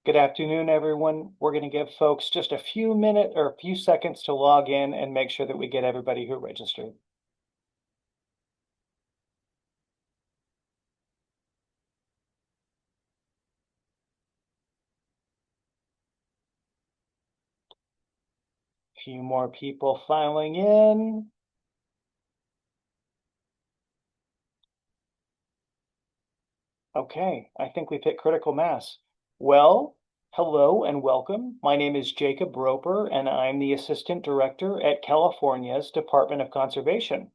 Good afternoon, everyone. We're going to give folks just a few minutes or a few seconds to log in and make sure that we get everybody who registered. A few more people filing in. Okay, I think we've hit critical mass. Well, hello and welcome. My name is Jacob Roper, and I'm the Assistant Director at California's Department of Conservation.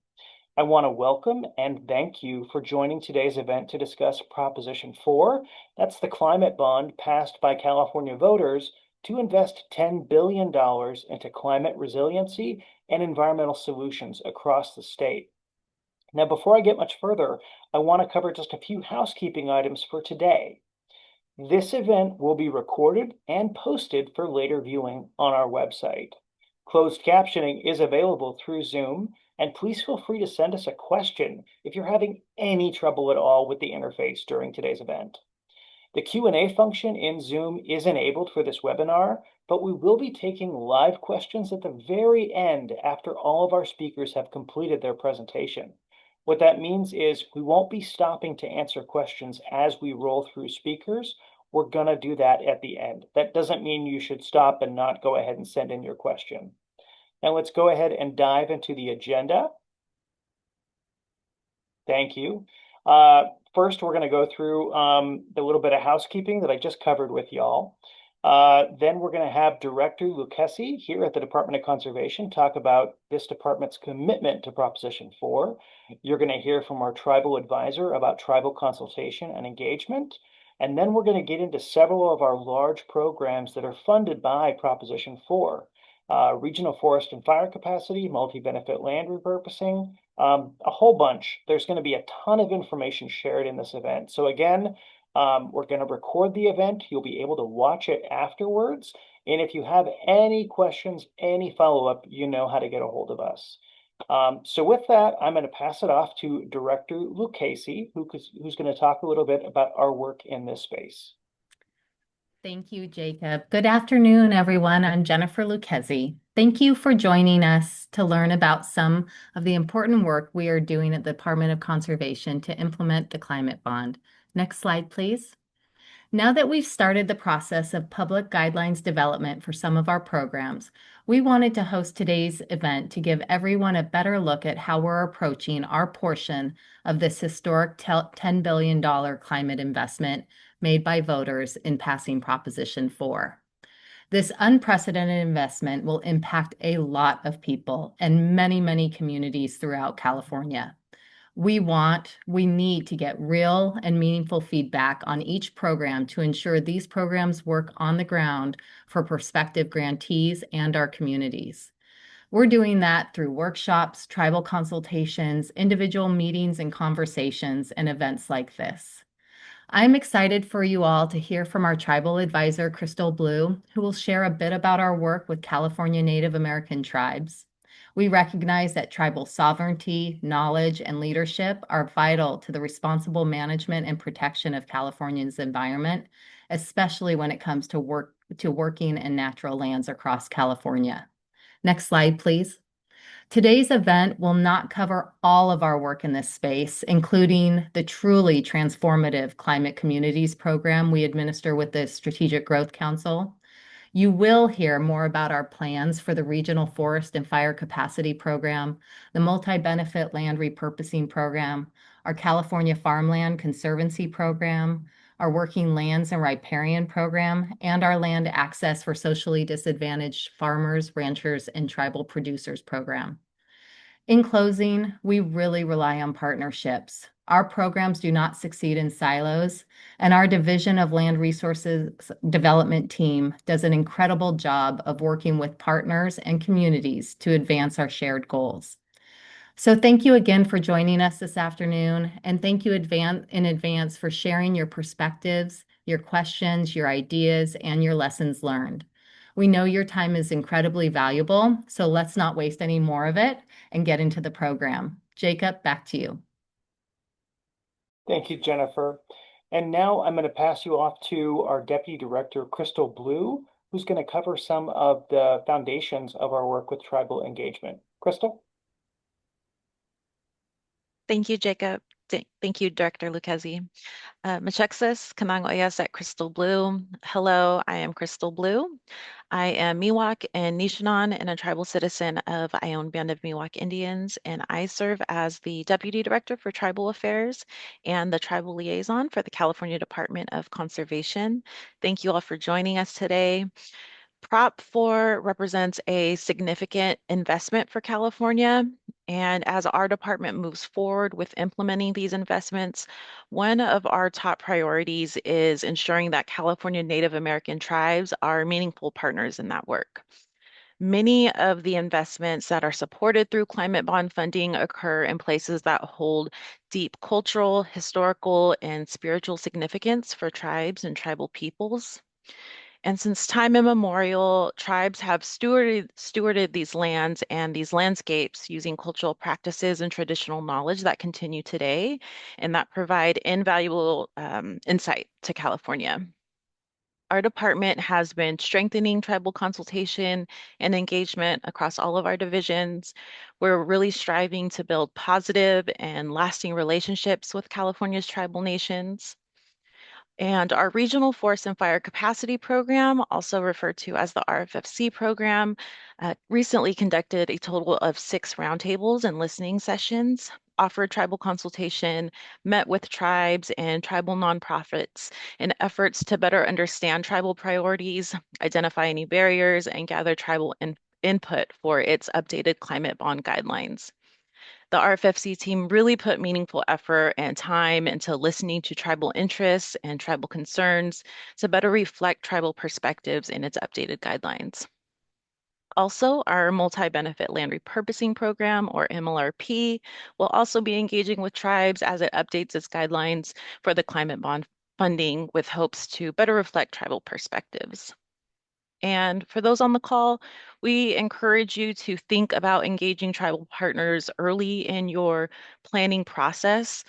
I want to welcome and thank you for joining today's event to discuss Proposition 4. That's the climate bond passed by California voters to invest $10 billion into climate resiliency and environmental solutions across the state. Now, before I get much further, I want to cover just a few housekeeping items for today. This event will be recorded and posted for later viewing on our website. Closed captioning is available through Zoom, and please feel free to send us a question if you're having any trouble at all with the interface during today's event. The Q&A function in Zoom is enabled for this webinar, but we will be taking live questions at the very end after all of our speakers have completed their presentation. What that means is we won't be stopping to answer questions as we roll through speakers. We're going to do that at the end. That doesn't mean you should stop and not go ahead and send in your question. Now let's go ahead and dive into the agenda. Thank you. First, we're going to go through the little bit of housekeeping that I just covered with y'all. Then we're going to have Director Lucchesi here at the Department of Conservation talk about this department's commitment to Proposition 4. You're going to hear from our tribal advisor about tribal consultation and engagement. And then we're going to get into several of our large programs that are funded by Proposition 4. Regional forest and fire capacity, multi-benefit land repurposing, a whole bunch. There's going to be a ton of information shared in this event. So again, we're going to record the event. You'll be able to watch it afterwards. And if you have any questions, any follow-up, you know how to get a hold of us. So with that, I'm going to pass it off to Director Lucchesi, who's going to talk a little bit about our work in this space. Thank you, Jacob. Good afternoon, everyone. I'm Jennifer Lucchesi. Thank you for joining us to learn about some of the important work we are doing at the Department of Conservation to implement the climate bond. Next slide, please. Now that we've started the process of public guidelines development for some of our programs, we wanted to host today's event to give everyone a better look at how we're approaching our portion of this historic $10 billion climate investment made by voters in passing Proposition 4. This unprecedented investment will impact a lot of people and many, many communities throughout California. We need to get real and meaningful feedback on each program to ensure these programs work on the ground for prospective grantees and our communities. We're doing that through workshops, tribal consultations, individual meetings and conversations, and events like this. I'm excited for you all to hear from our tribal advisor, Crystal Blue, who will share a bit about our work with California Native American tribes. We recognize that tribal sovereignty, knowledge, and leadership are vital to the responsible management and protection of California's environment, especially when it comes to working in natural lands across California. Next slide, please. Today's event will not cover all of our work in this space, including the truly transformative Climate Communities program we administer with the Strategic Growth Council. You will hear more about our plans for the Regional Forest and Fire Capacity Program, the Multi-Benefit Land Repurposing Program, our California Farmland Conservancy Program, our Working Lands and Riparian Program, and our Land Access for Socially Disadvantaged Farmers, Ranchers, and Tribal Producers Program. In closing, we really rely on partnerships. Our programs do not succeed in silos, and our Division of Land Resources Development team does an incredible job of working with partners and communities to advance our shared goals. So thank you again for joining us this afternoon, and thank you in advance for sharing your perspectives, your questions, your ideas, and your lessons learned. We know your time is incredibly valuable, so let's not waste any more of it and get into the program. Jacob, back to you. Thank you, Jennifer. And now I'm going to pass you off to our Deputy Director, Crystal Blue, who's going to cover some of the foundations of our work with tribal engagement. Crystal? Thank you, Jacob. Thank you, Director Lucchesi. Machexis, Kanang at Crystal Blue. Hello, I am Crystal Blue. I am Miwok and Nishinan and a tribal citizen of Ione Band of Miwok Indians, and I serve as the Deputy Director for Tribal Affairs and the Tribal Liaison for the California Department of Conservation. Thank you all for joining us today. Prop 4 represents a significant investment for California. And as our department moves forward with implementing these investments, one of our top priorities is ensuring that California Native American tribes are meaningful partners in that work. Many of the investments that are supported through climate bond funding occur in places that hold deep cultural, historical, and spiritual significance for tribes and tribal peoples. And since time immemorial, tribes have stewarded these lands and these landscapes using cultural practices and traditional knowledge that continue today and that provide invaluable insight to California. Our department has been strengthening tribal consultation and engagement across all of our divisions. We're really striving to build positive and lasting relationships with California's tribal nations. And our Regional Forest and Fire Capacity Program, also referred to as the RFFC program, recently conducted a total of 6 roundtables and listening sessions, offered tribal consultation, met with tribes and tribal nonprofits in efforts to better understand tribal priorities, identify any barriers, and gather tribal input for its updated climate bond guidelines. The RFFC team really put meaningful effort and time into listening to tribal interests and tribal concerns to better reflect tribal perspectives in its updated guidelines. Also, our multi-benefit land repurposing program, or MLRP, will also be engaging with tribes as it updates its guidelines for the climate bond funding with hopes to better reflect tribal perspectives. And for those on the call, we encourage you to think about engaging tribal partners early in your planning process.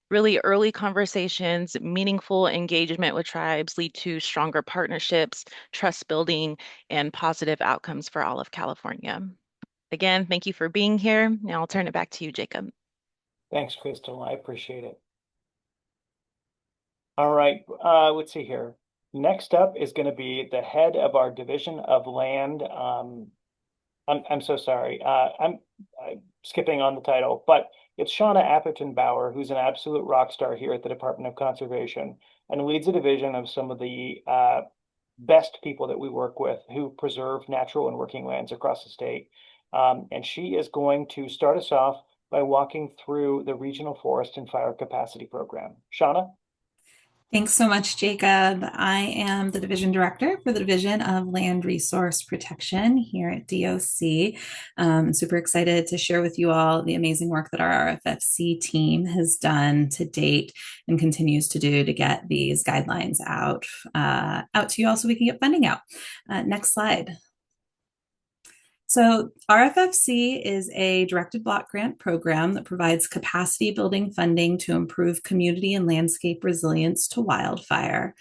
Really early conversations, meaningful engagement with tribes lead to stronger partnerships, trust building, and positive outcomes for all of California. Again, thank you for being here. Now I'll turn it back to you, Jacob. Thanks, Crystal. I appreciate it. All right, let's see here. Next up is going to be the head of our Division of Land. I'm so sorry. I'm skipping on the title, but it's Shauna Atherton Bauer, who's an absolute rock star here at the Department of Conservation and leads a division of some of the best people that we work with who preserve natural and working lands across the state. And she is going to start us off by walking through the Regional Forest and Fire Capacity Program. Shauna? Thanks so much, Jacob. I am the Division Director for the Division of Land Resource Protection here at DOC. Super excited to share with you all the amazing work that our RFFC team has done to date and continues to do to get these guidelines out to you all so we can get funding out. Next slide. So RFFC is a directed block grant program that provides capacity building funding to improve community and landscape resilience to wildfire.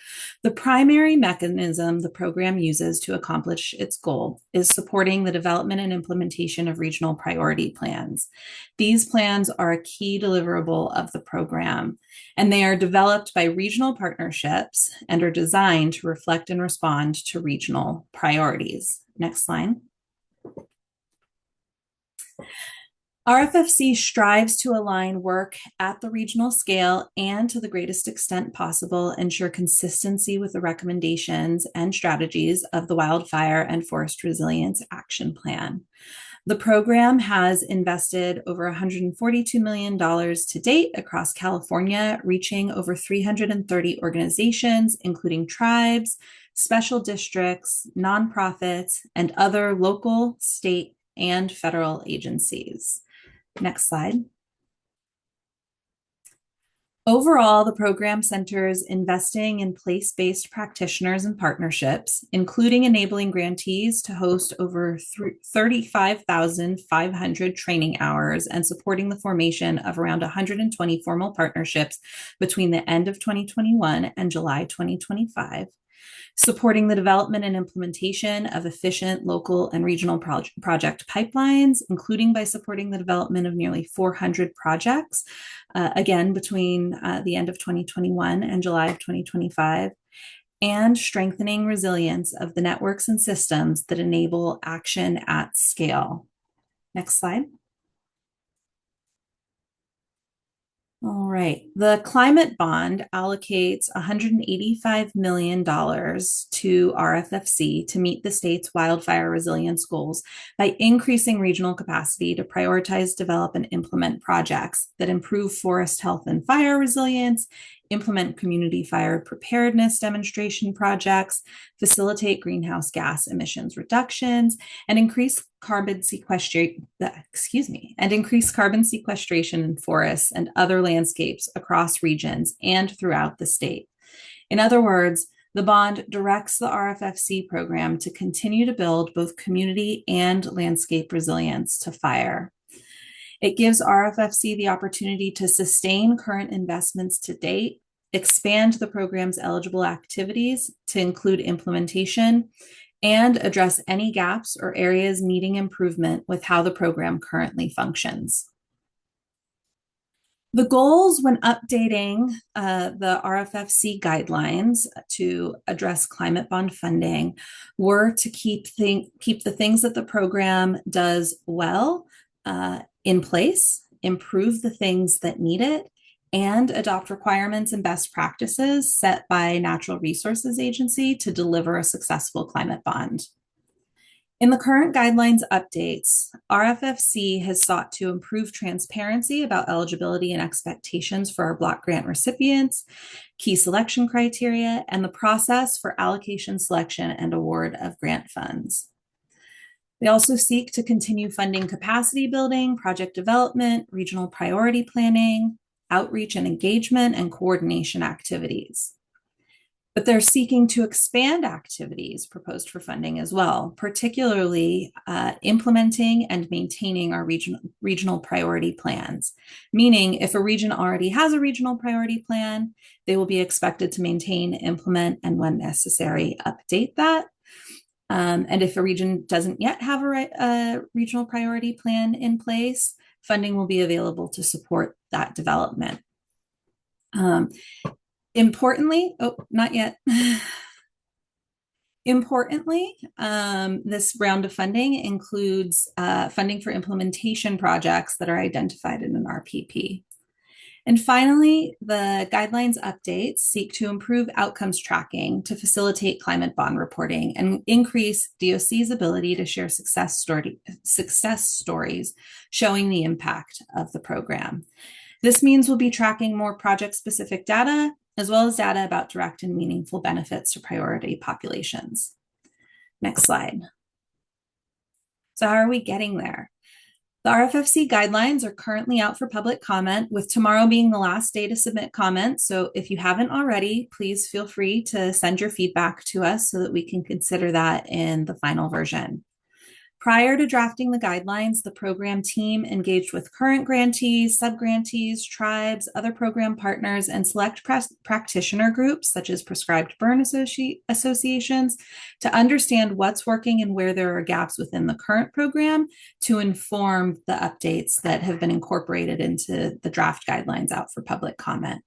The primary mechanism the program uses to accomplish its goal is supporting the development and implementation of regional priority plans. These plans are a key deliverable of the program, and they are developed by regional partnerships and are designed to reflect and respond to regional priorities. Next slide. RFFC strives to align work at the regional scale and to the greatest extent possible ensure consistency with the recommendations and strategies of the Wildfire and Forest Resilience Action Plan. The program has invested over $142 million to date across California, reaching over 330 organizations, including tribes, special districts, nonprofits, and other local, state, and federal agencies. Next slide. Overall, the program centers investing in place-based practitioners and partnerships, including enabling grantees to host over 35,500 training hours and supporting the formation of around 120 formal partnerships between the end of 2021 and July 2025. Supporting the development and implementation of efficient local and regional project pipelines, including by supporting the development of nearly 400 projects, again, between the end of 2021 and July of 2025, and strengthening resilience of the networks and systems that enable action at scale. Next slide. All right. The climate bond allocates $185 million to RFFC to meet the state's wildfire resilience goals by increasing regional capacity to prioritize, develop, and implement projects that improve forest health and fire resilience, implement community fire preparedness demonstration projects, facilitate greenhouse gas emissions reductions, and increase carbon sequestration in forests and other landscapes across regions and throughout the state. In other words, the bond directs the RFFC program to continue to build both community and landscape resilience to fire. It gives RFFC the opportunity to sustain current investments to date, expand the program's eligible activities to include implementation, and address any gaps or areas needing improvement with how the program currently functions. The goals when updating the RFFC guidelines to address climate bond funding were to keep the things that the program does well in place, improve the things that need it, and adopt requirements and best practices set by Natural Resources Agency to deliver a successful climate bond. In the current guidelines updates, RFFC has sought to improve transparency about eligibility and expectations for our block grant recipients, key selection criteria, and the process for allocation, selection, and award of grant funds. They also seek to continue funding capacity building, project development, regional priority planning, outreach and engagement, and coordination activities. But they're seeking to expand activities proposed for funding as well, particularly implementing and maintaining our regional priority plans. Meaning, if a region already has a regional priority plan, they will be expected to maintain, implement, and when necessary, update that. And if a region doesn't yet have a regional priority plan in place, funding will be available to support that development. Importantly, this round of funding includes funding for implementation projects that are identified in an RPP. And finally, the guidelines updates seek to improve outcomes tracking to facilitate climate bond reporting and increase DOC's ability to share success stories showing the impact of the program. This means we'll be tracking more project-specific data, as well as data about direct and meaningful benefits to priority populations. Next slide. So how are we getting there? The RFFC guidelines are currently out for public comment, with tomorrow being the last day to submit comments. So if you haven't already, please feel free to send your feedback to us so that we can consider that in the final version. Prior to drafting the guidelines, the program team engaged with current grantees, sub-grantees, tribes, other program partners, and select practitioner groups, such as prescribed burn associations, to understand what's working and where there are gaps within the current program to inform the updates that have been incorporated into the draft guidelines out for public comment.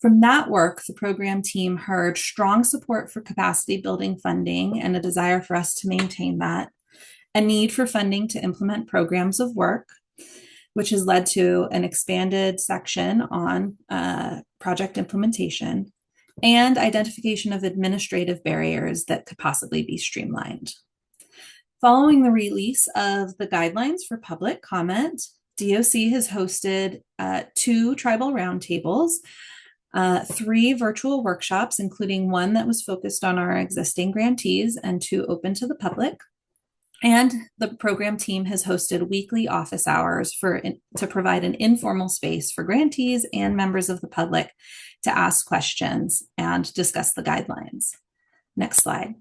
From that work, the program team heard strong support for capacity building funding and a desire for us to maintain that, a need for funding to implement programs of work, which has led to an expanded section on project implementation, and identification of administrative barriers that could possibly be streamlined. Following the release of the guidelines for public comment, DOC has hosted 2 tribal roundtables, 3 virtual workshops, including one that was focused on our existing grantees and 2 open to the public. And the program team has hosted weekly office hours to provide an informal space for grantees and members of the public to ask questions and discuss the guidelines. Next slide.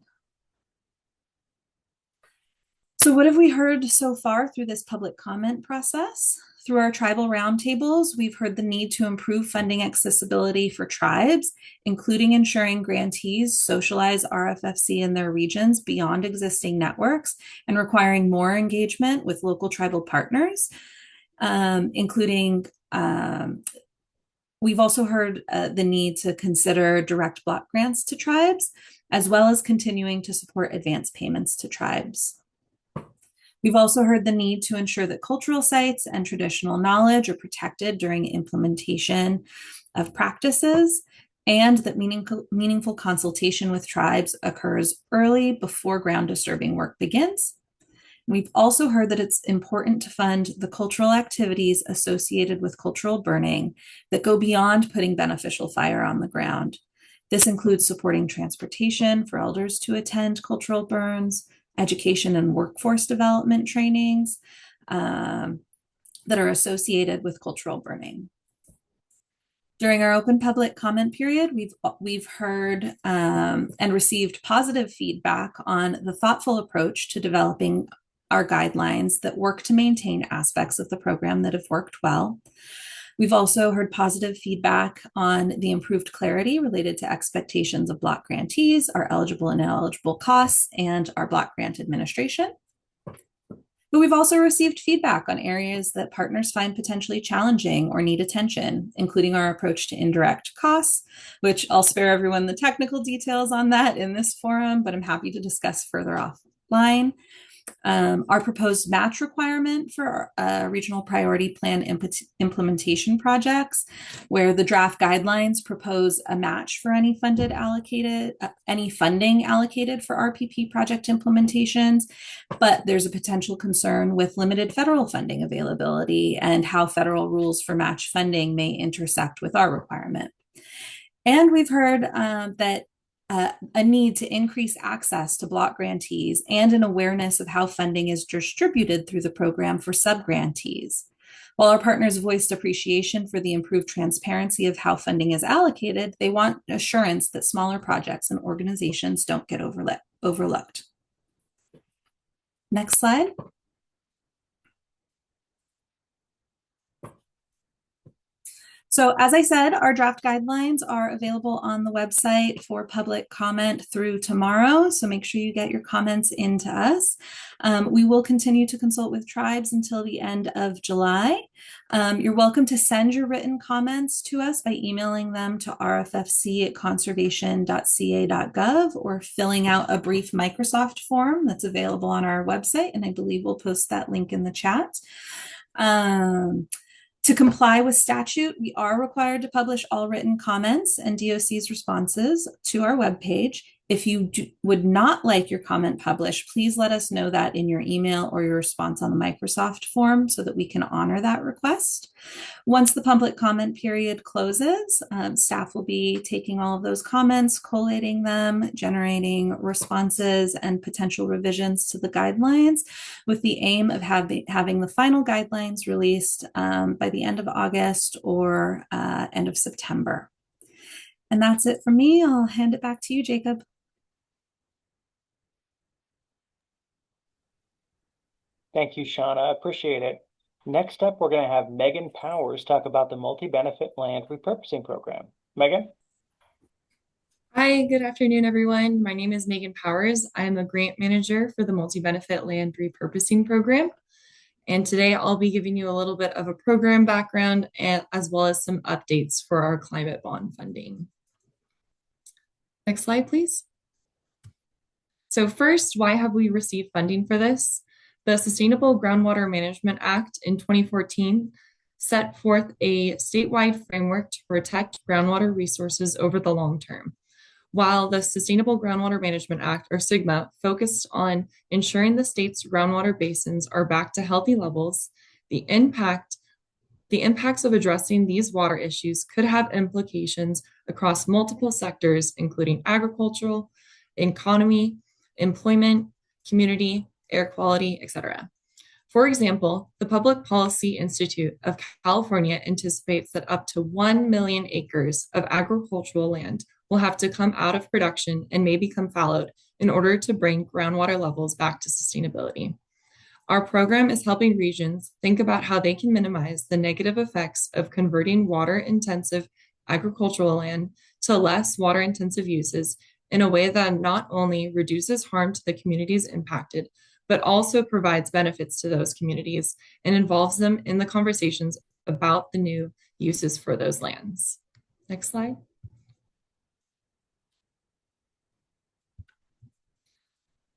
So what have we heard so far through this public comment process? Through our tribal roundtables, we've heard the need to improve funding accessibility for tribes, including ensuring grantees socialize RFFC in their regions beyond existing networks and requiring more engagement with local tribal partners, including we've also heard the need to consider direct block grants to tribes, as well as continuing to support advance payments to tribes. We've also heard the need to ensure that cultural sites and traditional knowledge are protected during implementation of practices, and that meaningful consultation with tribes occurs early before ground disturbing work begins. We've also heard that it's important to fund the cultural activities associated with cultural burning that go beyond putting beneficial fire on the ground. This includes supporting transportation for elders to attend cultural burns, education and workforce development trainings that are associated with cultural burning. During our open public comment period, we've heard and received positive feedback on the thoughtful approach to developing our guidelines that work to maintain aspects of the program that have worked well. We've also heard positive feedback on the improved clarity related to expectations of block grantees, our eligible and ineligible costs, and our block grant administration. But we've also received feedback on areas that partners find potentially challenging or need attention, including our approach to indirect costs, which I'll spare everyone the technical details on that in this forum, but I'm happy to discuss further offline. Our proposed match requirement for regional priority plan implementation projects, where the draft guidelines propose a match for any funding allocated for RPP project implementations, but there's a potential concern with limited federal funding availability and how federal rules for match funding may intersect with our requirement. And we've heard that a need to increase access to block grantees and an awareness of how funding is distributed through the program for sub-grantees. While our partners voiced appreciation for the improved transparency of how funding is allocated, they want assurance that smaller projects and organizations don't get overlooked. Next slide. So as I said, our draft guidelines are available on the website for public comment through tomorrow. So make sure you get your comments into us. We will continue to consult with tribes until the end of July. You're welcome to send your written comments to us by emailing them to rffc@conservation.ca.gov or filling out a brief Microsoft form that's available on our website. And I believe we'll post that link in the chat. To comply with statute, we are required to publish all written comments and DOC's responses to our webpage. If you would not like your comment published, please let us know that in your email or your response on the Microsoft form so that we can honor that request. Once the public comment period closes, staff will be taking all of those comments, collating them, generating responses and potential revisions to the guidelines with the aim of having the final guidelines released by the end of August or end of September. And that's it for me. I'll hand it back to you, Jacob. Thank you, Shauna. I appreciate it. Next up, we're going to have Megan Powers talk about the multi-benefit land repurposing program. Megan? Hi, good afternoon, everyone. My name is Megan Powers. I am a grant manager for the multi-benefit land repurposing program. And today I'll be giving you a little bit of a program background as well as some updates for our climate bond funding. Next slide, please. So first, why have we received funding for this? The Sustainable Groundwater Management Act in 2014 set forth a statewide framework to protect groundwater resources over the long term. While the Sustainable Groundwater Management Act, or SGMA, focused on ensuring the state's groundwater basins are back to healthy levels, the impacts of addressing these water issues could have implications across multiple sectors, including agricultural, economy, employment, community, air quality, etc. For example, the Public Policy Institute of California anticipates that up to 1 million acres of agricultural land will have to come out of production and may become fallowed in order to bring groundwater levels back to sustainability. Our program is helping regions think about how they can minimize the negative effects of converting water-intensive agricultural land to less water-intensive uses in a way that not only reduces harm to the communities impacted, but also provides benefits to those communities and involves them in the conversations about the new uses for those lands. Next slide.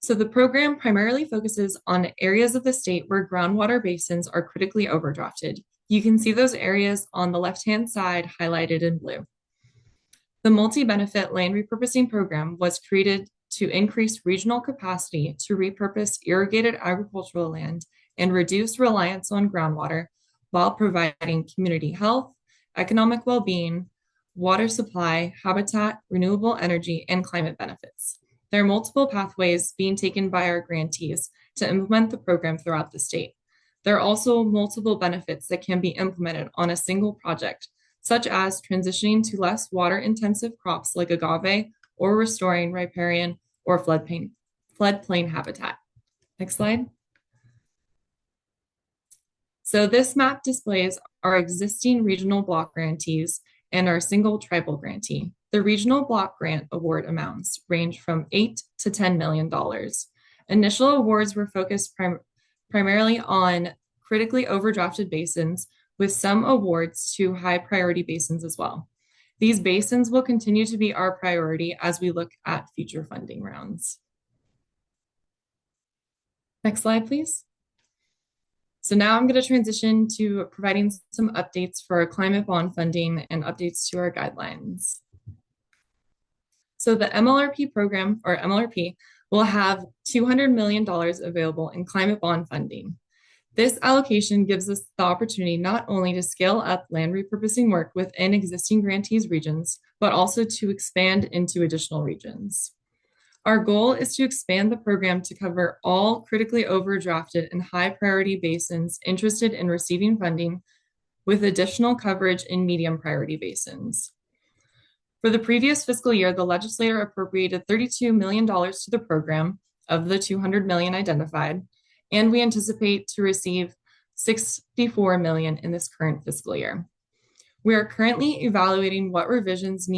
So the program primarily focuses on areas of the state where groundwater basins are critically overdrafted. You can see those areas on the left-hand side highlighted in blue. The multi-benefit land repurposing program was created to increase regional capacity to repurpose irrigated agricultural land and reduce reliance on groundwater while providing community health, economic well-being, water supply, habitat, renewable energy, and climate benefits. There are multiple pathways being taken by our grantees to implement the program throughout the state. There are also multiple benefits that can be implemented on a single project, such as transitioning to less water-intensive crops like agave or restoring riparian or floodplain habitat. Next slide. So this map displays our existing regional block grantees and our single tribal grantee. The regional block grant award amounts range from $8 to $10 million. Initial awards were focused primarily on critically overdrafted basins, with some awards to high priority basins as well. These basins will continue to be our priority as we look at future funding rounds. Next slide, please. So now I'm going to transition to providing some updates for our climate bond funding and updates to our guidelines. So the MLRP program, or MLRP, will have $200 million available in climate bond funding. This allocation gives us the opportunity not only to scale up land repurposing work within existing grantees regions, but also to expand into additional regions. Our goal is to expand the program to cover all critically overdrafted and high priority basins interested in receiving funding, with additional coverage in medium priority basins. For the previous fiscal year, the legislature appropriated $32 million to the program of the $200 million identified, and we anticipate to receive $64 million in this current fiscal year. We are currently evaluating what revisions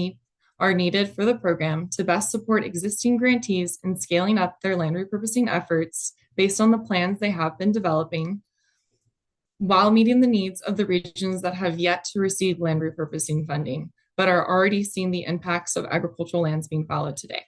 are needed for the program to best support existing grantees in scaling up their land repurposing efforts based on the plans they have been developing, while meeting the needs of the regions that have yet to receive land repurposing funding, but are already seeing the impacts of agricultural lands being followed today.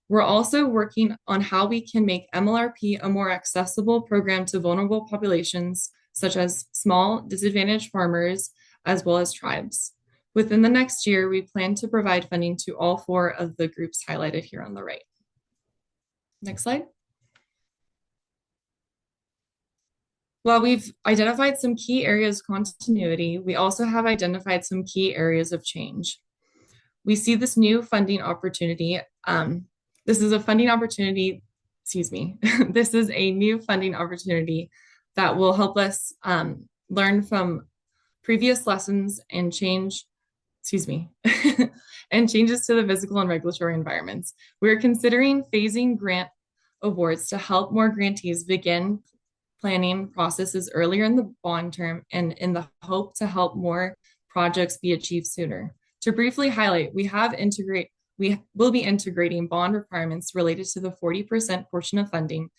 We're also working on how we can make MLRP a more accessible program to vulnerable populations, such as small disadvantaged farmers, as well as tribes. Within the next year, we plan to provide funding to all 4 of the groups highlighted here on the right. Next slide. While we've identified some key areas of continuity, we also have identified some key areas of change. We see this new funding opportunity. This is a funding opportunity, this is a new funding opportunity that will help us learn from previous lessons and and changes to the physical and regulatory environments. We're considering phasing grant awards to help more grantees begin planning processes earlier in the bond term, and in the hope to help more projects be achieved sooner. To briefly highlight, we will be integrating bond requirements related to the 40% portion of funding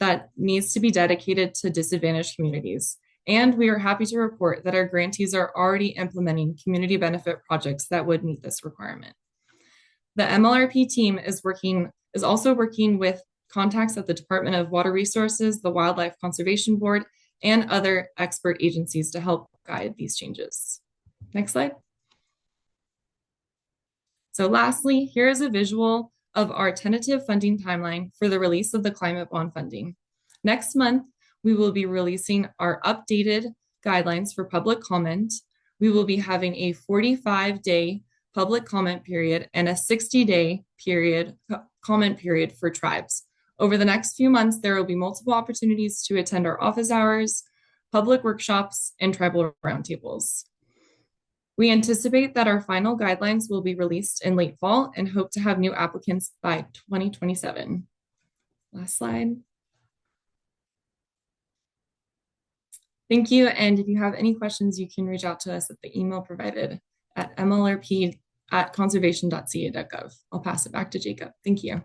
that needs to be dedicated to disadvantaged communities. And we are happy to report that our grantees are already implementing community benefit projects that would meet this requirement. The MLRP team is also working with contacts at the Department of Water Resources, the Wildlife Conservation Board, and other expert agencies to help guide these changes. Next slide. So lastly, here is a visual of our tentative funding timeline for the release of the climate bond funding. Next month, we will be releasing our updated guidelines for public comment. We will be having a 45-day public comment period and a 60-day comment period for tribes. Over the next few months, there will be multiple opportunities to attend our office hours, public workshops, and tribal roundtables. We anticipate that our final guidelines will be released in late fall and hope to have new applicants by 2027. Last slide. Thank you. And if you have any questions, you can reach out to us at the email provided at mlrp@conservation.ca.gov. I'll pass it back to Jacob. Thank you.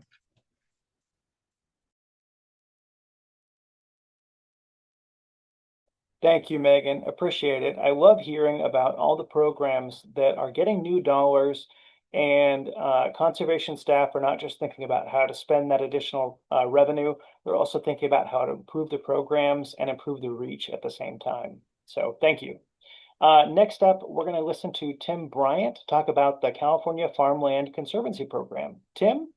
Thank you, Megan. Appreciate it. I love hearing about all the programs that are getting new dollars, and conservation staff are not just thinking about how to spend that additional revenue, they're also thinking about how to improve the programs and improve the reach at the same time. So thank you. Next up, we're going to listen to Tim Bryant talk about the California Farmland Conservancy Program. Tim?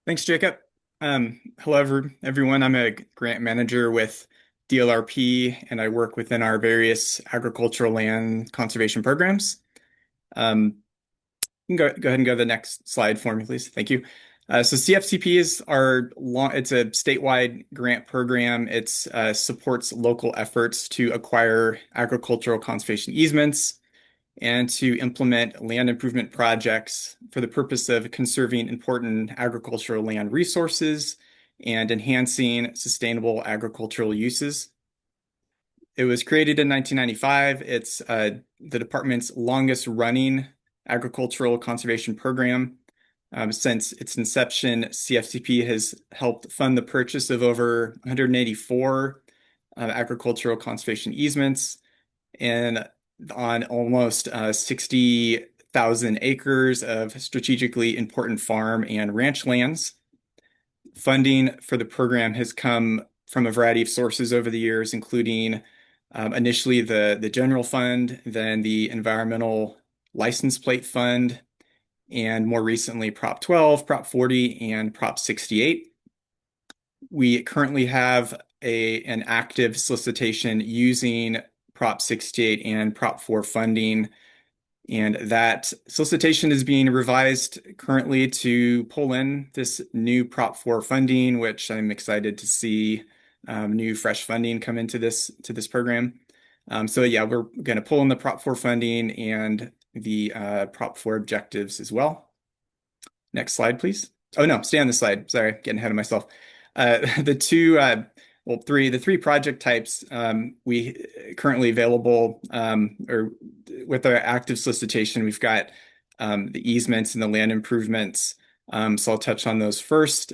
Thanks, Jacob. Hello, everyone. I'm a grant manager with DLRP, and I work within our various agricultural land conservation programs. You can go ahead and go to the next slide for me, please. Thank you. So CFCP is it's a statewide grant program. It supports local efforts to acquire agricultural conservation easements and to implement land improvement projects for the purpose of conserving important agricultural land resources and enhancing sustainable agricultural uses. It was created in 1995. It's the department's longest running agricultural conservation program. Since its inception, CFCP has helped fund the purchase of over 184 agricultural conservation easements and on almost 60,000 acres of strategically important farm and ranch lands. Funding for the program has come from a variety of sources over the years, including initially the general fund, then the environmental license plate fund, and more recently Prop 12, Prop 40, and Prop 68. We currently have an active solicitation using Prop 68 and Prop 4 funding, and that solicitation is being revised currently to pull in this new Prop 4 funding, which I'm excited to see new fresh funding come into this program. So yeah, we're going to pull in the Prop 4 funding and the Prop 4 objectives as well. Next slide, please. Oh no, stay on the slide. Sorry, getting ahead of myself. The three project types we currently available or with our active solicitation, we've got the easements and the land improvements. So I'll touch on those first.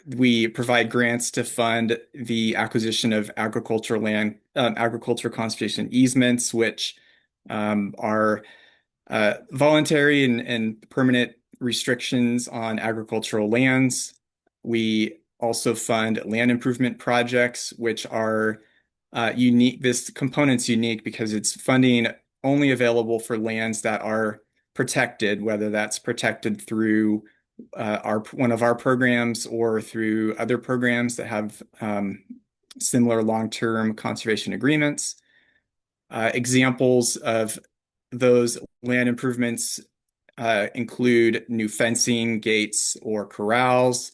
We provide grants to fund the acquisition of agricultural land, agricultural conservation easements, which are voluntary and permanent restrictions on agricultural lands. We also fund land improvement projects, which are unique. This component's unique because it's funding only available for lands that are protected, whether that's protected through one of our programs or through other programs that have similar long-term conservation agreements. Examples of those land improvements include new fencing, gates, or corrals,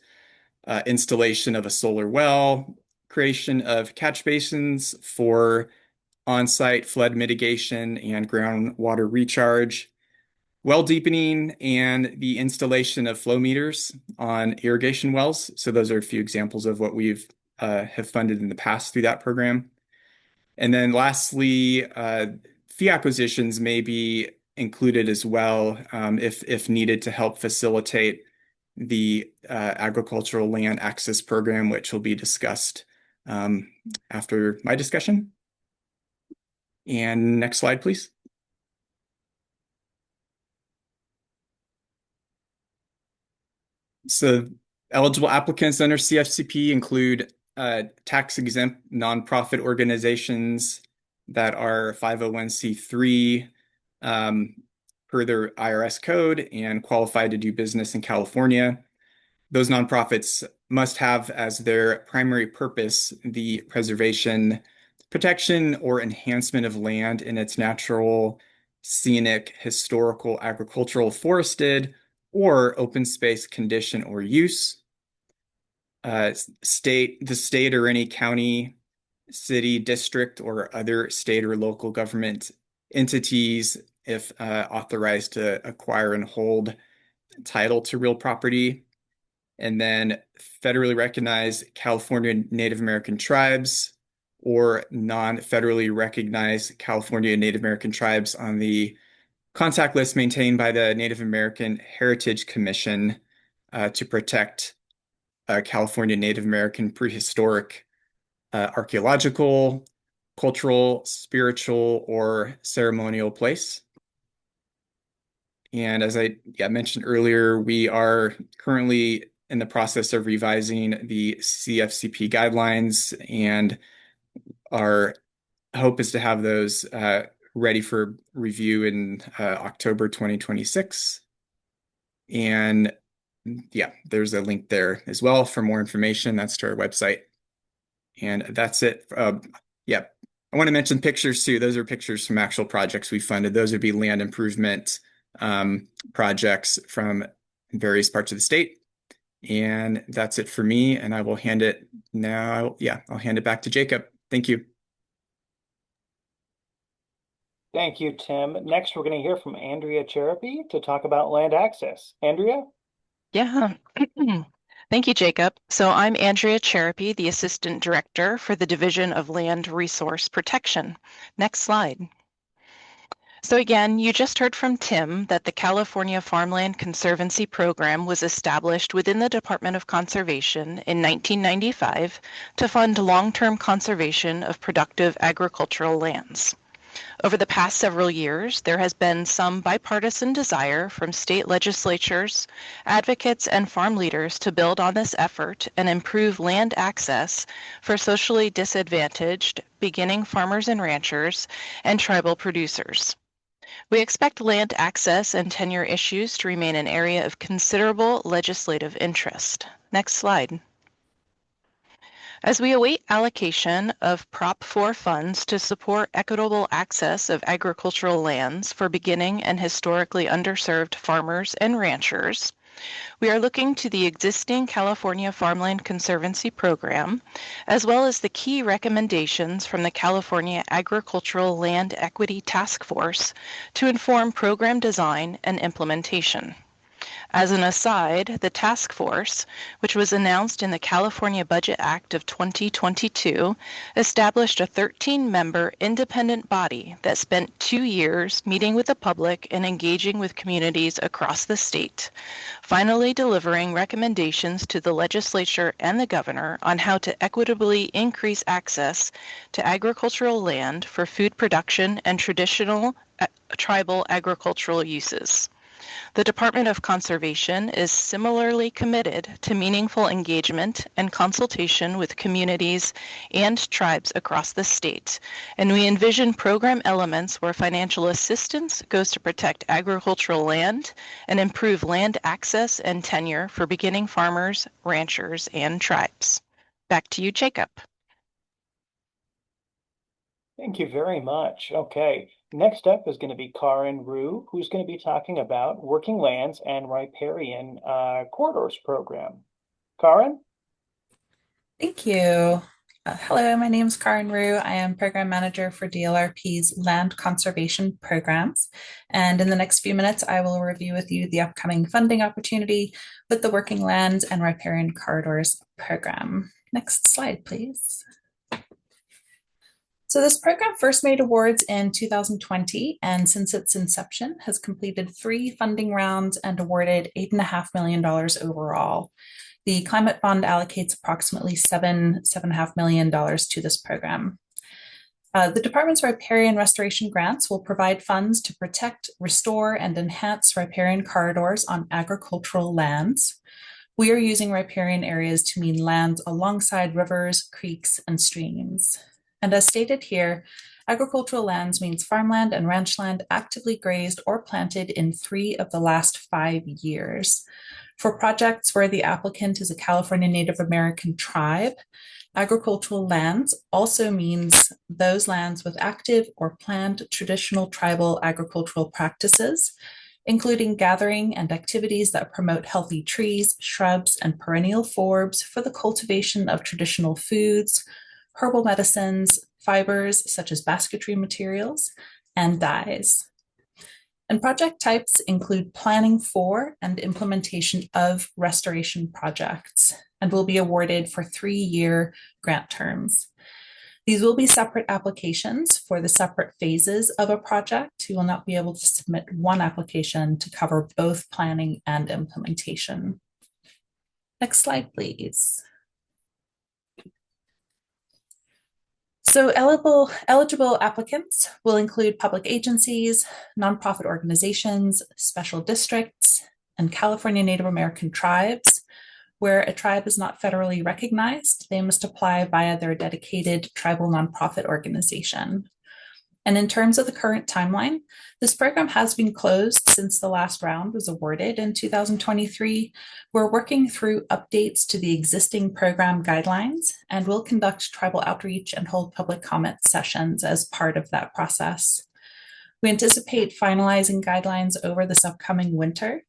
installation of a solar well, creation of catch basins for on-site flood mitigation and groundwater recharge, well deepening, and the installation of flow meters on irrigation wells. So those are a few examples of what we've have funded in the past through that program. And then lastly, fee acquisitions may be included as well if needed to help facilitate the agricultural land access program, which will be discussed after my discussion. And next slide, please. So eligible applicants under CFCP include tax-exempt nonprofit organizations that are 501c3 per their IRS code and qualified to do business in California. Those nonprofits must have as their primary purpose the preservation, protection, or enhancement of land in its natural, scenic, historical, agricultural, forested, or open space condition or use. The state or any county, city, district, or other state or local government entities, if authorized to acquire and hold title to real property. And then federally recognized California Native American tribes or non-federally recognized California Native American tribes on the contact list maintained by the Native American Heritage Commission to protect California Native American prehistoric archaeological, cultural, spiritual, or ceremonial place. And as I mentioned earlier, we are currently in the process of revising the CFCP guidelines, and our hope is to have those ready for review in October 2026. And there's a link there as well for more information. That's to our website. And that's it. I want to mention pictures too. Those are pictures from actual projects we funded. Those would be land improvement projects from various parts of the state. And that's it for me. And I will hand it now. I'll hand it back to Jacob. Thank you. Thank you, Tim. Next, we're going to hear from Andrea Cherapy to talk about land access. Andrea? Yeah. Thank you, Jacob. So I'm Andrea Cherapy, the Assistant Director for the Division of Land Resource Protection. Next slide. So again, you just heard from Tim that the California Farmland Conservancy Program was established within the Department of Conservation in 1995 to fund long-term conservation of productive agricultural lands. Over the past several years, there has been some bipartisan desire from state legislatures, advocates, and farm leaders to build on this effort and improve land access for socially disadvantaged beginning farmers and ranchers and tribal producers. We expect land access and tenure issues to remain an area of considerable legislative interest. Next slide. As we await allocation of Prop 4 funds to support equitable access of agricultural lands for beginning and historically underserved farmers and ranchers, we are looking to the existing California Farmland Conservancy Program, as well as the key recommendations from the California Agricultural Land Equity Task Force to inform program design and implementation. As an aside, the task force, which was announced in the California Budget Act of 2022, established a 13-member independent body that spent 2 years meeting with the public and engaging with communities across the state, finally delivering recommendations to the legislature and the governor on how to equitably increase access to agricultural land for food production and traditional tribal agricultural uses. The Department of Conservation is similarly committed to meaningful engagement and consultation with communities and tribes across the state, and we envision program elements where financial assistance goes to protect agricultural land and improve land access and tenure for beginning farmers, ranchers, and tribes. Back to you, Jacob. Thank you very much. Okay, next up is going to be Karin Rue, who's going to be talking about Working Lands and Riparian Corridors Program. Karin? Thank you. Hello, my name is Karin Rue. I am Program Manager for DLRP's Land Conservation Programs. And in the next few minutes, I will review with you the upcoming funding opportunity with the Working Lands and Riparian Corridors Program. Next slide, please. So this program first made awards in 2020, and since its inception has completed 3 funding rounds and awarded $8.5 million overall. The Climate Fund allocates approximately $7.5 million to this program. The Department's riparian restoration grants will provide funds to protect, restore, and enhance riparian corridors on agricultural lands. We are using riparian areas to mean lands alongside rivers, creeks, and streams. And as stated here, agricultural lands means farmland and ranchland actively grazed or planted in 3 of the last 5 years. For projects where the applicant is a California Native American tribe, agricultural lands also means those lands with active or planned traditional tribal agricultural practices, including gathering and activities that promote healthy trees, shrubs, and perennial forbs for the cultivation of traditional foods, herbal medicines, fibers such as basketry materials, and dyes. And project types include planning for and implementation of restoration projects and will be awarded for 3-year grant terms. These will be separate applications for the separate phases of a project. You will not be able to submit one application to cover both planning and implementation. Next slide, please. So eligible applicants will include public agencies, nonprofit organizations, special districts, and California Native American tribes. Where a tribe is not federally recognized, they must apply via their dedicated tribal nonprofit organization. And in terms of the current timeline, this program has been closed since the last round was awarded in 2023. We're working through updates to the existing program guidelines and will conduct tribal outreach and hold public comment sessions as part of that process. We anticipate finalizing guidelines over this upcoming winter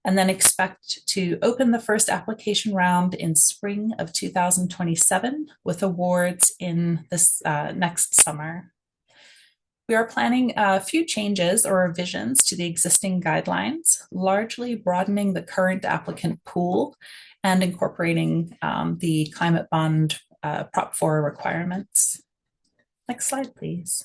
and then expect to open the first application round in spring of 2027 with awards in this next summer. We are planning a few changes or revisions to the existing guidelines, largely broadening the current applicant pool and incorporating the climate bond Prop 4 requirements. Next slide, please.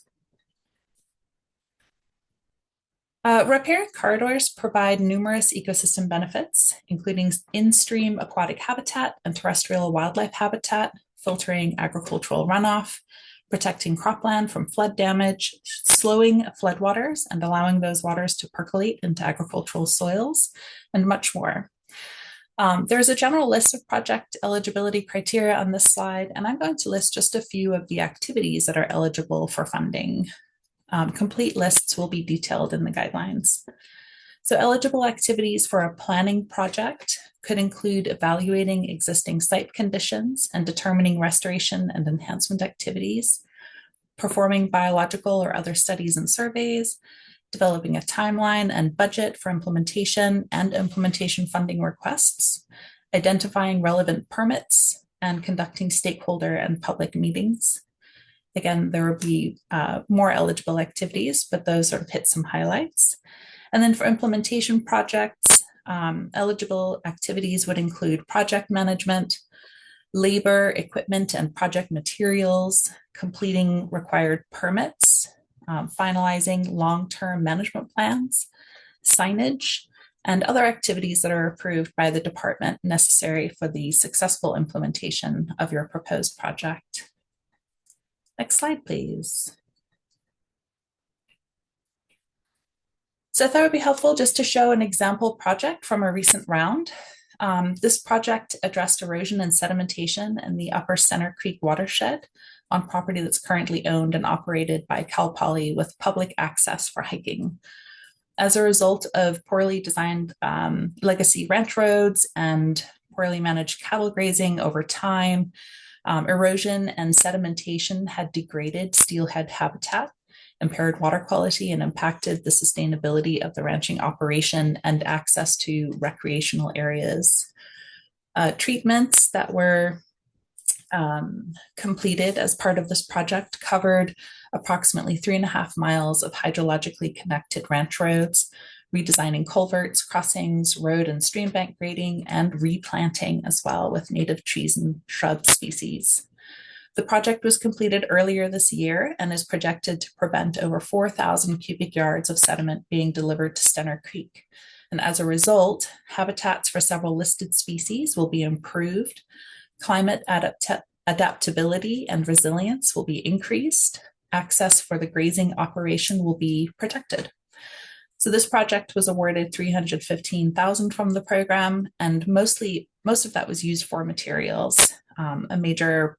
Riparian corridors provide numerous ecosystem benefits, including in-stream aquatic habitat and terrestrial wildlife habitat, filtering agricultural runoff, protecting cropland from flood damage, slowing floodwaters and allowing those waters to percolate into agricultural soils, and much more. There's a general list of project eligibility criteria on this slide, and I'm going to list just a few of the activities that are eligible for funding. Complete lists will be detailed in the guidelines. So eligible activities for a planning project could include evaluating existing site conditions and determining restoration and enhancement activities, performing biological or other studies and surveys, developing a timeline and budget for implementation and implementation funding requests, identifying relevant permits, and conducting stakeholder and public meetings. Again, there will be more eligible activities, but those sort of hit some highlights. And then for implementation projects, eligible activities would include project management, labor, equipment, and project materials, completing required permits, finalizing long-term management plans, signage, and other activities that are approved by the department necessary for the successful implementation of your proposed project. Next slide, please. So I thought it would be helpful just to show an example project from a recent round. This project addressed erosion and sedimentation in the Upper Center Creek watershed on property that's currently owned and operated by Cal Poly with public access for hiking. As a result of poorly designed legacy ranch roads and poorly managed cattle grazing over time, erosion and sedimentation had degraded steelhead habitat, impaired water quality, and impacted the sustainability of the ranching operation and access to recreational areas. Treatments that were completed as part of this project covered approximately 3.5 miles of hydrologically connected ranch roads, redesigning culverts, crossings, road and stream bank grading, and replanting as well with native trees and shrub species. The project was completed earlier this year and is projected to prevent over 4,000 cubic yards of sediment being delivered to Stenner Creek. And as a result, habitats for several listed species will be improved, climate adaptability and resilience will be increased, access for the grazing operation will be protected. So this project was awarded $315,000 from the program, and most of that was used for materials. A major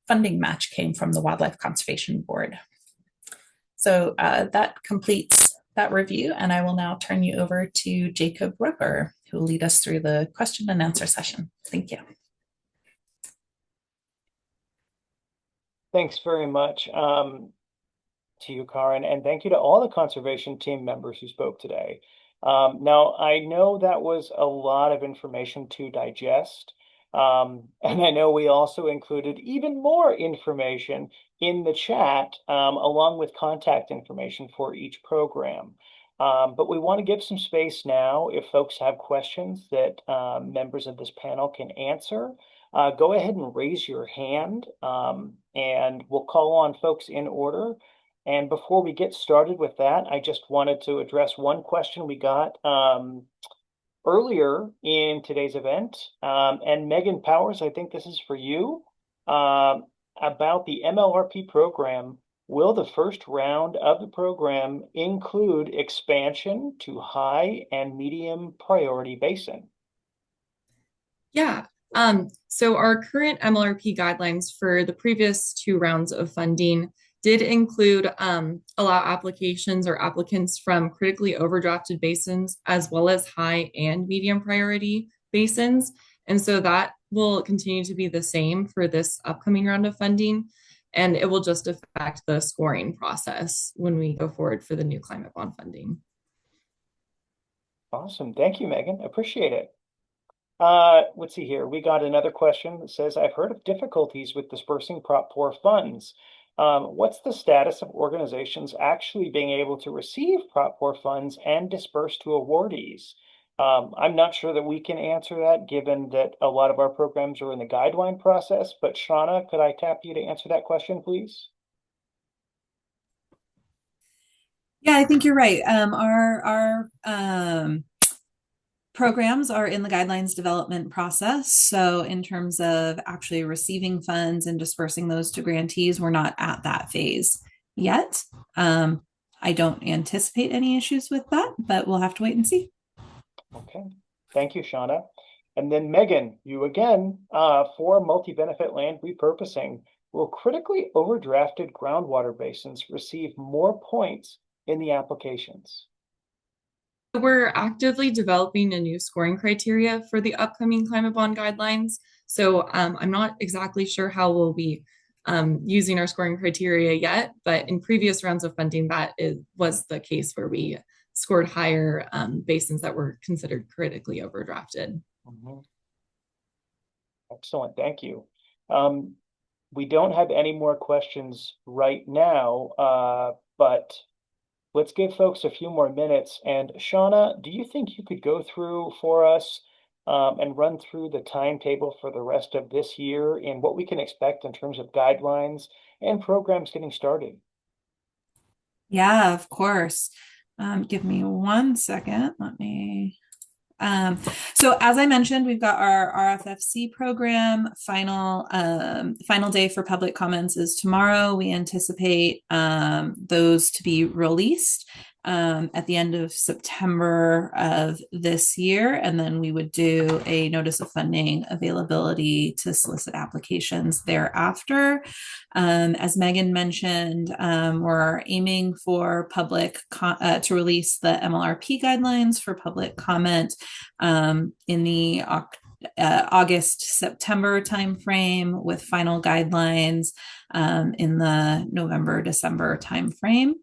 funding match came from the Wildlife Conservation Board. So that completes that review, and I will now turn you over to Jacob Roper, who will lead us through the question and answer session. Thank you. Thanks very much. To you, Karen, and thank you to all the conservation team members who spoke today. Now, I know that was a lot of information to digest, and I know we also included even more information in the chat, along with contact information for each program. But we want to give some space now if folks have questions that members of this panel can answer. Go ahead and raise your hand, and we'll call on folks in order. And before we get started with that, I just wanted to address one question we got earlier in today's event. And Megan Powers, I think this is for you, about the MLRP program. Will the first round of the program include expansion to high and medium priority basin? Yeah. So our current MLRP guidelines for the previous 2 rounds of funding did include allow applications or applicants from critically overdrafted basins as well as high and medium priority basins. And so that will continue to be the same for this upcoming round of funding. And it will just affect the scoring process when we go forward for the new climate bond funding. Awesome. Thank you, Megan. Appreciate it. Let's see here. We got another question that says, I've heard of difficulties with dispersing Prop 4 funds. What's the status of organizations actually being able to receive Prop 4 funds and disperse to awardees? I'm not sure that we can answer that, given that a lot of our programs are in the guideline process, but Shauna, could I tap you to answer that question, please? Yeah, I think you're right. Our programs are in the guidelines development process. So in terms of actually receiving funds and dispersing those to grantees, we're not at that phase yet. I don't anticipate any issues with that, but we'll have to wait and see. Okay, thank you, Shauna. And then Megan, you again, for multi-benefit land repurposing, will critically overdrafted groundwater basins receive more points in the applications? We're actively developing a new scoring criteria for the upcoming climate bond guidelines. So I'm not exactly sure how we'll be using our scoring criteria yet, but in previous rounds of funding, was the case where we scored higher basins that were considered critically overdrafted. Mm-hmm. Excellent, thank you. We don't have any more questions right now, but let's give folks a few more minutes. And Shauna, do you think you could go through for us and run through the timetable for the rest of this year and what we can expect in terms of guidelines and programs getting started? Yeah, of course. Give me 1 second. Let me. So as I mentioned, we've got our RFFC program. Final day for public comments is tomorrow. We anticipate those to be released at the end of September of this year. And then we would do a notice of funding availability to solicit applications thereafter. As Megan mentioned, we're aiming for public to release the MLRP guidelines for public comment in the August-September timeframe, with final guidelines in the November-December timeframe.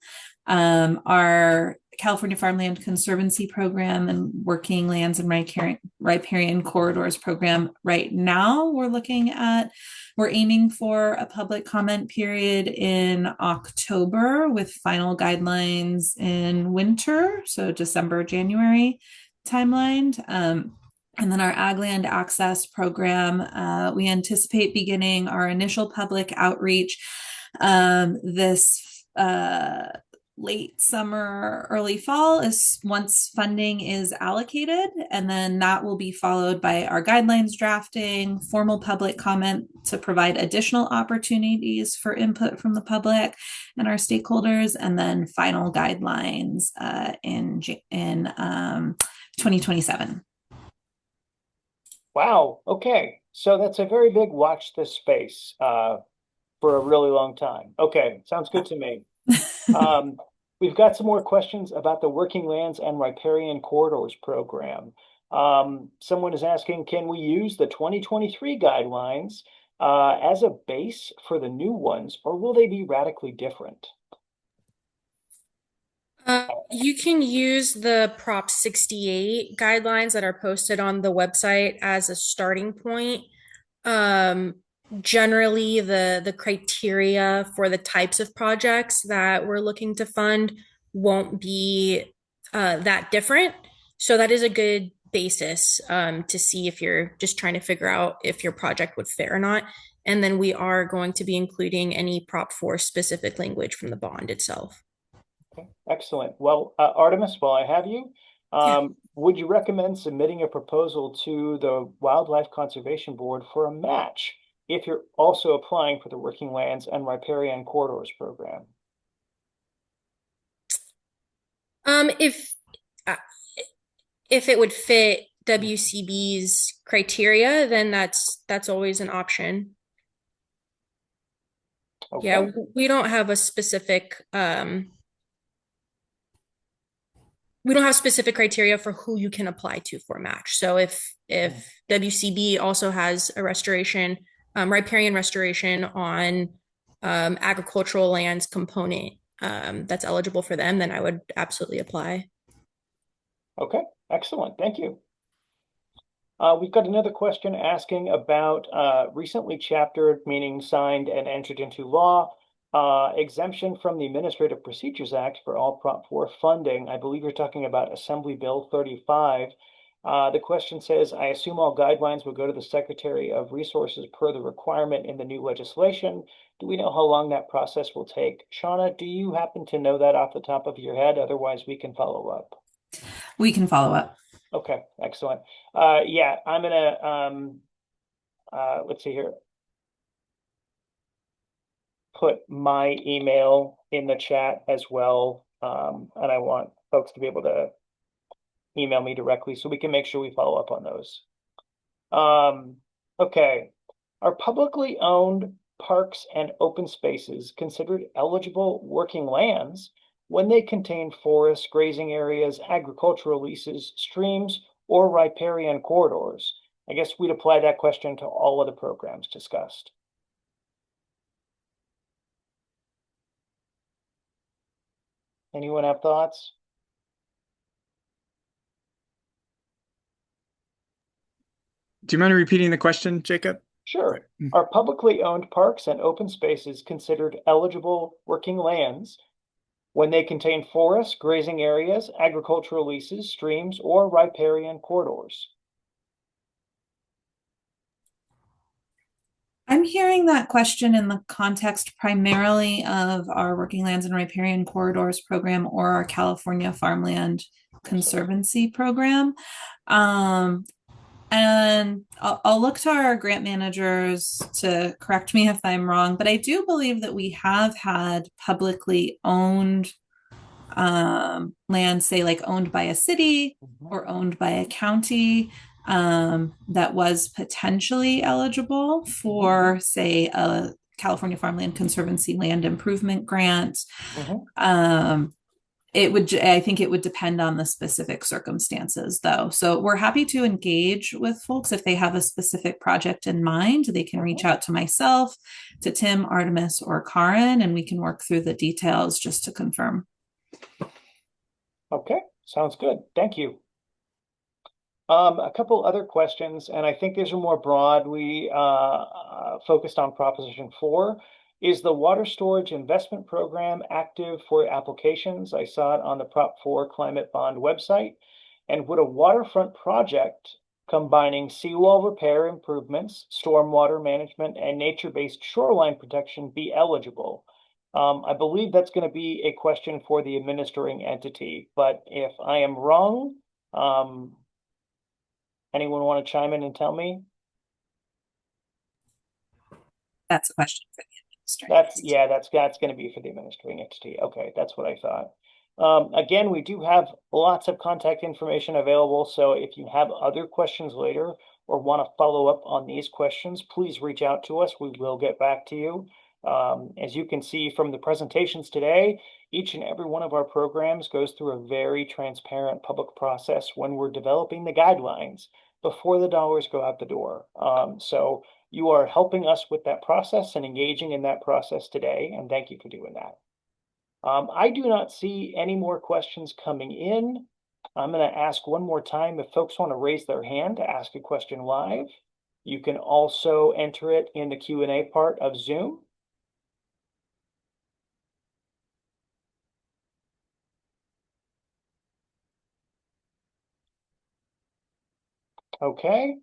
Our California Farmland Conservancy program and Working Lands and Riparian Corridors program right now, we're aiming for a public comment period in October with final guidelines in winter, so December, January timeline. And then our Ag Land Access program, we anticipate beginning our initial public outreach this late summer, early fall, is once funding is allocated, and then that will be followed by our guidelines drafting, formal public comment to provide additional opportunities for input from the public and our stakeholders, and then final guidelines in 2027. Wow. Okay. So that's a very big watch this space for a really long time. Okay. Sounds good to me. We've got some more questions about the Working Lands and Riparian Corridors program. Someone is asking, can we use the 2023 guidelines as a base for the new ones, or will they be radically different? You can use the Prop 68 guidelines that are posted on the website as a starting point. Um, Generally, the criteria for the types of projects that we're looking to fund won't be that different. So that is a good basis to see if you're just trying to figure out if your project would fit or not. And then we are going to be including any Prop 4 specific language from the bond itself. Okay, excellent. Well, Artemis, while I have you, Yeah. would you recommend submitting a proposal to the Wildlife Conservation Board for a match if you're also applying for the Working Lands and Riparian Corridors program? Um, if uh, if it would fit WCB's criteria, then that's always an option. Okay. Yeah, we don't have a specific we don't have specific criteria for who you can apply to for a match. So if WCB also has a restoration, riparian restoration on agricultural lands component that's eligible for them, then I would absolutely apply. Okay, excellent. Thank you. We've got another question asking about recently chaptered, meaning signed and entered into law, exemption from the Administrative Procedures Act for all Prop 4 funding. I believe you're talking about Assembly Bill 35. The question says, I assume all guidelines will go to the Secretary of Resources per the requirement in the new legislation. Do we know how long that process will take? Shauna, do you happen to know that off the top of your head? Otherwise, we can follow up. We can follow up. Okay, excellent. Yeah, I'm gonna let's see here. Put my email in the chat as well. And I want folks to be able to email me directly so we can make sure we follow up on those. Okay. Are publicly owned parks and open spaces considered eligible working lands when they contain forests, grazing areas, agricultural leases, streams, or riparian corridors? I guess we'd apply that question to all of the programs discussed. Anyone have thoughts? Do you mind repeating the question, Jacob? Sure. Are publicly owned parks and open spaces considered eligible working lands when they contain forests, grazing areas, agricultural leases, streams, or riparian corridors? I'm hearing that question in the context primarily of our Working Lands and Riparian Corridors program or our California Farmland Conservancy program. And I'll look to our grant managers to correct me if I'm wrong, but I do believe that we have had publicly owned land, say like owned by a city or owned by a county, that was potentially eligible for, say, a California Farmland Conservancy land improvement grant. I think it would depend on the specific circumstances though. So we're happy to engage with folks if they have a specific project in mind. They can reach out to myself, to Tim, Artemis, or Karin, and we can work through the details just to confirm. Okay, sounds good. Thank you. A couple other questions, and I think these are more broad. We focused on Proposition 4. Is the water storage investment program active for applications? I saw it on the Prop 4 Climate Bond website. And would a waterfront project combining seawall repair improvements, stormwater management, and nature-based shoreline protection be eligible? I believe that's going to be a question for the administering entity, but if I am wrong, anyone want to chime in and tell me? That's a question for the administrator. That's going to be for the administering entity. Okay, that's what I thought. Again, we do have lots of contact information available, so if you have other questions later or want to follow up on these questions, please reach out to us. We will get back to you. As you can see from the presentations today, each and every one of our programs goes through a very transparent public process when we're developing the guidelines before the dollars go out the door. So you are helping us with that process and engaging in that process today, and thank you for doing that. I do not see any more questions coming in. I'm going to ask one more time if folks want to raise their hand to ask a question live. You can also enter it in the Q&A part of Zoom. Okay.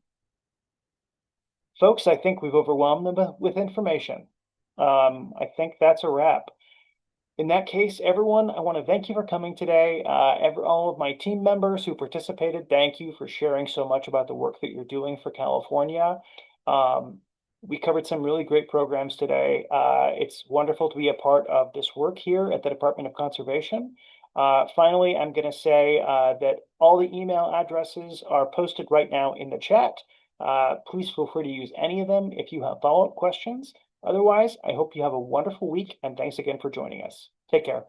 Folks, I think we've overwhelmed them with information. I think that's a wrap. In that case, everyone, I want to thank you for coming today. All of my team members who participated, thank you for sharing so much about the work that you're doing for California. We covered some really great programs today. It's wonderful to be a part of this work here at the Department of Conservation. Finally, I'm going to say that all the email addresses are posted right now in the chat. Please feel free to use any of them if you have follow-up questions. Otherwise, I hope you have a wonderful week, and thanks again for joining us. Take care.